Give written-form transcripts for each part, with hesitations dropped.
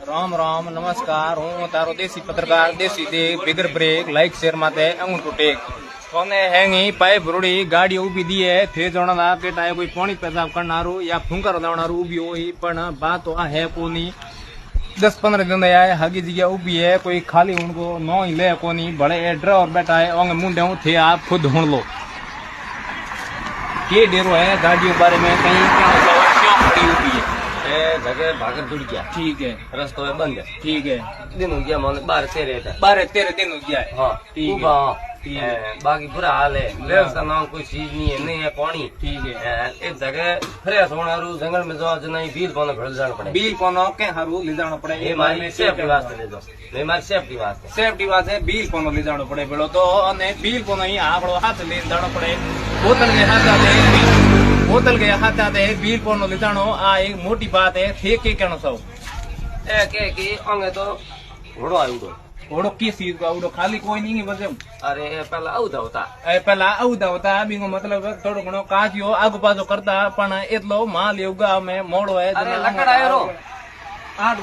राम राम नमस्कार हूँ तारो देसी पत्रकार देसी दे बिगर ब्रेक लाइक शेर माते अंगूठो टेक कोने हैंगी पाइप रुड़ी गाड़ी उभी दी है थे जोड़ा के टाइम कोई पानी पेशाब करनारू या फुंकर दावनारू उभी हुई पण बात तो आ है कोनी 10-15 दिन आए हगी जगह उभी है कोई खाली उनको नो ही ले कोनी बड़े ड्राइवर बैठा है ओंगे मुंडे थे आप खुद ढूंढ लो के डेरो है गाड़ियों बारे में कहीं क्यों खड़ी उभी है जगह भागर जुड़ गया। ठीक है रस्तो में बंद है। ठीक है दिन हो गया मान 12-13 दिन हो गया है। हाँ ठीक ठीक है। बाकी बुरा हाल है व्यवस्था नाम कोई चीज नहीं है पानी। ठीक है एक जगह फ्रेश होना जंगल में जाओ नहीं बिल पाना भर जाना पड़े बिल पानो के हारू ले जाना पड़े ये हमारी सेफ्टी वास्ते ले जाओ हमारी सेफ्टी वास्ते बिल पानो ले जाना पड़े बेड़ो तो ने बिल पानो ही आकड़ो हाथ ले जाना पड़े बोतल के हाथ आते बिल पानो ले जानो आ एक मोटी बात है थे के कहनो सो ए के अंगे तो घोड़ो आयो ओड़ो किस चीज का ओड़ो खाली कोई नहीं वजह अरे पहला औदा होता पहला औदा होता बिंगो मतलब थोड़ो घणो काजियो आगु पाछो करता पण एटलो माल योगा में मोड़ो है अरे लकड़ आयो रो 8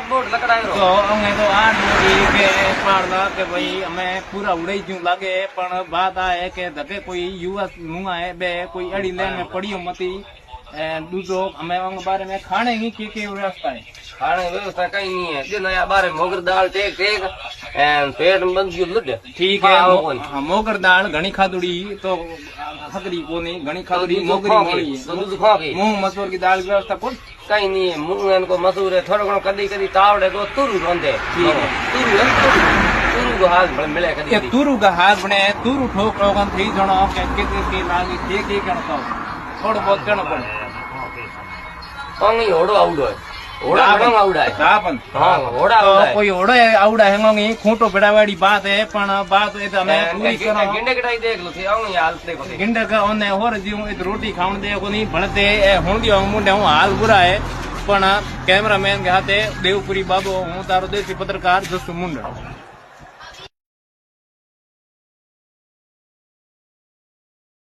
बोट लकड़ आयो तो અમે તો 8 બોટ के पाड़ला के भाई हमें पूरा उड़ई क्यों लागे पण बात आ है के धके कोई युवा मुंगा है बे कोई अड़ी लेन में पड़ियो मती दूसरो हमें उन बारे में खाने की के व्यवस्था है खाने व्यवस्था कहीं नहीं है दिन या बारे मोगर दाल टेक पेट में बंद लुट ठीक है मोगर दाल घणी खादुड़ी तो खतरी कोनी घणी खादुड़ी मोगरी मोड़ी मुंह मसूर की दाल व्यवस्था कोई कहीं नहीं है मुंह इनको मसूर है थोड़ा घणो कदी कदी तावड़े को तुरु रोंदे तुरु का हाथ बड़े मिले कदी तुरु का हाथ बने तुरु ठोक रोगन थी जणो के लागी के करता थोड़ा बहुत करना पड़े अंगी ओड़ो आउडो है ओड़ा आवड़ा है रापन हां ओड़ा आवड़ा है कोई ओड़ा आवड़ा है अंगी खूंटो पेड़ावाड़ी बात है पण बात है तो हमें पूरी करो गिंडे कटाई देख लो थे अंगी हाल देखो गिंडे का ओने और जीव एक रोटी खावन दे को नहीं भणते हुंदी मुंडे हूं हाल बुरा है पण कैमरामैन के हाथे देवपुरी बाबू हूं तारो देसी पत्रकार जसु मुंड।